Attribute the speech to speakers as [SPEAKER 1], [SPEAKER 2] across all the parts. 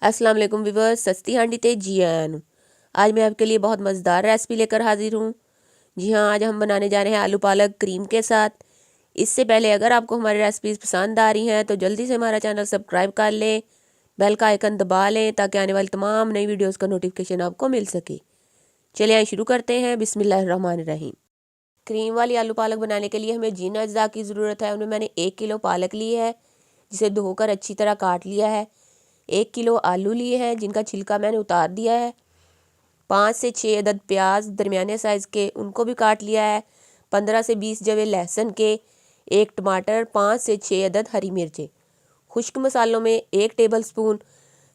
[SPEAKER 1] अस्सलाम वालेकुम व्यूअर्स, सस्ती हांडी ते जी आया हूँ। आज मैं आपके लिए बहुत मज़ेदार रेसिपी लेकर हाजिर हूँ। जी हाँ, आज हम बनाने जा रहे हैं आलू पालक क्रीम के साथ। इससे पहले अगर आपको हमारी रेसिपीज़ पसंद आ रही हैं तो जल्दी से हमारा चैनल सब्सक्राइब कर लें, बेल का आइकन दबा लें ताकि आने वाली तमाम नई वीडियोज़ का नोटिफिकेशन आपको मिल सके। चलिए आइए शुरू करते हैं। बिस्मिल्लाहिर्रहमानिर्रहीम। क्रीम वाली आलू पालक बनाने के लिए हमें जिन अज्जा की ज़रूरत है उनमें मैंने 1 किलो पालक ली है, जिसे धोकर अच्छी तरह काट लिया है। 1 किलो आलू लिए हैं जिनका छिलका मैंने उतार दिया है। 5 से 6 अदद प्याज दरमियाने साइज़ के, उनको भी काट लिया है। 15 से 20 जवे लहसुन के, 1 टमाटर, 5 से 6 अदद हरी मिर्चें। खुश्क मसालों में 1 टेबलस्पून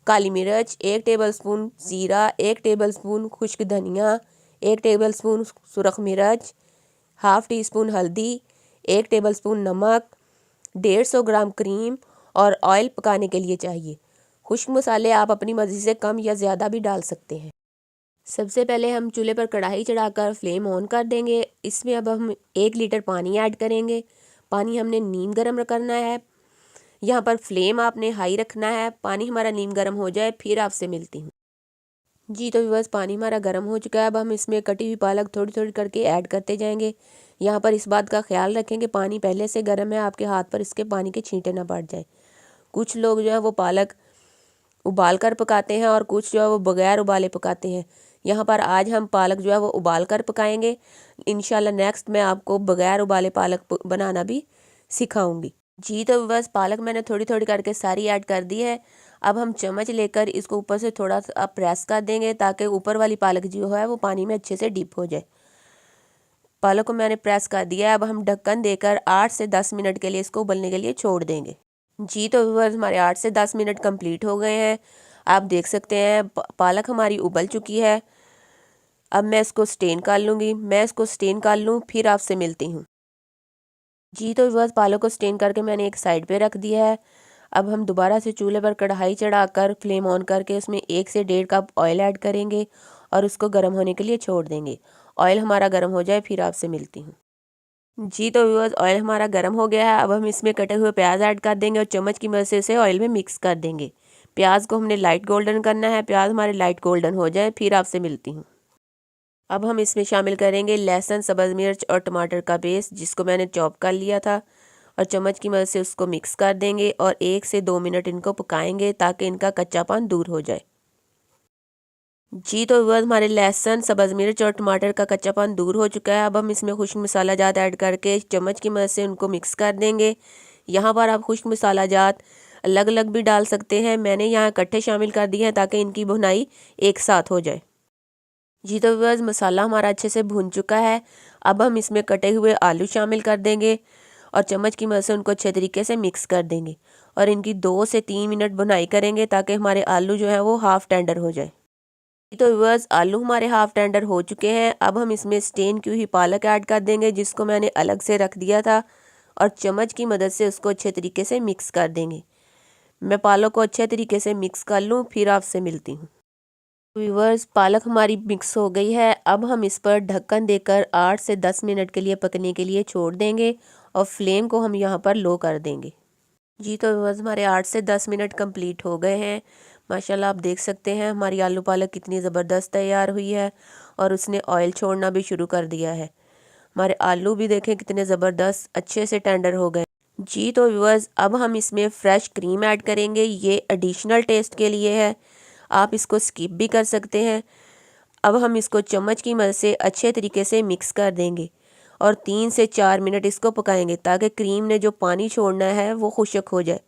[SPEAKER 1] काली मिर्च, 1 टेबलस्पून ज़ीरा, 1 टेबलस्पून खुश्क धनिया, 1 टेबलस्पून सुरख मिर्च, हाफ़ टी स्पून हल्दी, 1 टेबलस्पून नमक, 150 ग्राम क्रीम और ऑयल पकाने के लिए चाहिए। खुश्क मसाले आप अपनी मर्ज़ी से कम या ज़्यादा भी डाल सकते हैं। सबसे पहले हम चूल्हे पर कढ़ाई चढ़ाकर फ्लेम ऑन कर देंगे। इसमें अब हम 1 लीटर पानी ऐड करेंगे। पानी हमने नीम गर्म करना है। यहाँ पर फ्लेम आपने हाई रखना है। पानी हमारा नीम गर्म हो जाए फिर आपसे मिलती हूँ। जी तो बस पानी हमारा गर्म हो चुका है। अब हम इसमें कटी हुई पालक थोड़ी थोड़ी करके ऐड करते जाएंगे। यहाँ पर इस बात का ख्याल रखें कि पानी पहले से गर्म है, आपके हाथ पर इसके पानी के छींटे ना पड़ जाए। कुछ लोग जो है वो पालक उबाल कर पकाते हैं और कुछ जो है वो बगैर उबाले पकाते हैं। यहाँ पर आज हम पालक जो है वो उबाल कर पकाएंगे। इंशाल्लाह नेक्स्ट मैं आपको बगैर उबाले पालक बनाना भी सिखाऊंगी। जी तो बस पालक मैंने थोड़ी थोड़ी करके सारी ऐड कर दी है। अब हम चम्मच लेकर इसको ऊपर से थोड़ा सा प्रेस कर देंगे ताकि ऊपर वाली पालक जो है वो पानी में अच्छे से डिप हो जाए। पालक को मैंने प्रेस कर दिया है। अब हम ढक्कन देकर 8 से 10 मिनट के लिए इसको उबलने के लिए छोड़ देंगे। जी तो व्यूअर्स हमारे 8 से 10 मिनट कंप्लीट हो गए हैं। आप देख सकते हैं पालक हमारी उबल चुकी है। अब मैं इसको स्टेन कर लूँगी। मैं इसको स्टेन कर लूँ फिर आपसे मिलती हूँ। जी तो व्यूअर्स पालक को स्टेन करके मैंने एक साइड पे रख दिया है। अब हम दोबारा से चूल्हे पर कढ़ाई चढ़ाकर फ्लेम ऑन करके उसमें 1 से 1.5 कप ऑयल ऐड करेंगे और उसको गर्म होने के लिए छोड़ देंगे। ऑयल हमारा गर्म हो जाए फिर आपसे मिलती हूँ। जी तो व्यूअर्स ऑयल हमारा गर्म हो गया है। अब हम इसमें कटे हुए प्याज ऐड कर देंगे और चम्मच की मदद से इसे ऑयल में मिक्स कर देंगे। प्याज को हमने लाइट गोल्डन करना है। प्याज हमारे लाइट गोल्डन हो जाए फिर आपसे मिलती हूँ। अब हम इसमें शामिल करेंगे लहसुन, सब्ज़ मिर्च और टमाटर का पेस्ट जिसको मैंने चॉप कर लिया था और चम्मच की मदद से उसको मिक्स कर देंगे और 1 से 2 मिनट इनको पकाएंगे ताकि इनका कच्चापन दूर हो जाए। जी तो व्यूअर्स हमारे लहसुन, सब्ज़ मिर्च और टमाटर का कच्चापन दूर हो चुका है। अब हम इसमें खुश्क मसाला जात ऐड करके चम्मच की मदद से उनको मिक्स कर देंगे। यहाँ पर आप खुश्क मसाला जात अलग अलग भी डाल सकते हैं। मैंने यहाँ इकट्ठे शामिल कर दिए हैं ताकि इनकी भुनाई एक साथ हो जाए। जी तो व्यूअर्स मसाला हमारा अच्छे से भुन चुका है। अब हम इसमें कटे हुए आलू शामिल कर देंगे और चम्मच की मदद से उनको अच्छे तरीके से मिक्स कर देंगे और इनकी 2 से 3 मिनट भुनाई करेंगे ताकि हमारे आलू जो है वो हाफ़ टेंडर हो जाए। तो व्यूअर्स आलू हमारे हाफ टेंडर हो चुके हैं। अब हम इसमें स्टेन की हुई पालक ऐड कर देंगे जिसको मैंने अलग से रख दिया था और चम्मच की मदद से उसको अच्छे तरीके से मिक्स कर देंगे। मैं पालक को अच्छे तरीके से मिक्स कर लूँ फिर आपसे मिलती हूँ। व्यूअर्स पालक हमारी मिक्स हो गई है। अब हम इस पर ढक्कन देकर 8 से 10 मिनट के लिए पकने के लिए छोड़ देंगे और फ्लेम को हम यहाँ पर लो कर देंगे। जी तो व्यूअर्स हमारे 8 से 10 मिनट कंप्लीट हो गए हैं। माशाल्लाह आप देख सकते हैं हमारी आलू पालक कितनी ज़बरदस्त तैयार हुई है और उसने ऑयल छोड़ना भी शुरू कर दिया है। हमारे आलू भी देखें कितने ज़बरदस्त अच्छे से टेंडर हो गए। जी तो व्यूअर्स अब हम इसमें फ़्रेश क्रीम ऐड करेंगे। ये एडिशनल टेस्ट के लिए है, आप इसको स्किप भी कर सकते हैं। अब हम इसको चम्मच की मदद से अच्छे तरीके से मिक्स कर देंगे और 3 से 4 मिनट इसको पकाएंगे ताकि क्रीम ने जो पानी छोड़ना है वो खुश्क हो जाए।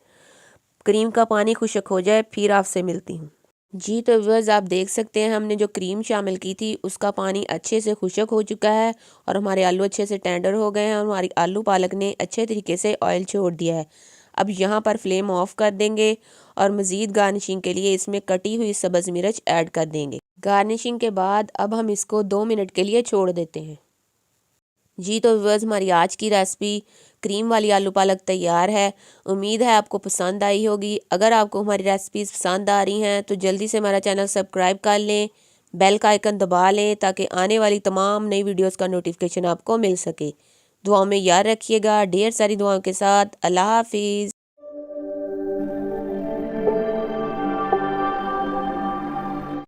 [SPEAKER 1] क्रीम का पानी खुश्क हो जाए फिर आपसे मिलती हूँ। जी तो व्यूअर्स आप देख सकते हैं हमने जो क्रीम शामिल की थी उसका पानी अच्छे से खुश्क हो चुका है और हमारे आलू अच्छे से टेंडर हो गए हैं और हमारी आलू पालक ने अच्छे तरीके से ऑयल छोड़ दिया है। अब यहाँ पर फ्लेम ऑफ कर देंगे और मज़ीद गार्निशिंग के लिए इसमें कटी हुई सब्ज़ मिर्च ऐड कर देंगे। गार्निशिंग के बाद अब हम इसको 2 मिनट के लिए छोड़ देते हैं। जी तो व्यूअर्स हमारी आज की रेसिपी क्रीम वाली आलू पालक तैयार है। उम्मीद है आपको पसंद आई होगी। अगर आपको हमारी रेसिपीज़ पसंद आ रही हैं तो जल्दी से हमारा चैनल सब्सक्राइब कर लें, बेल का आइकन दबा लें ताकि आने वाली तमाम नई वीडियोस का नोटिफिकेशन आपको मिल सके। दुआओं में याद रखिएगा। ढेर सारी दुआओं के साथ। अल्लाह हाफिज़।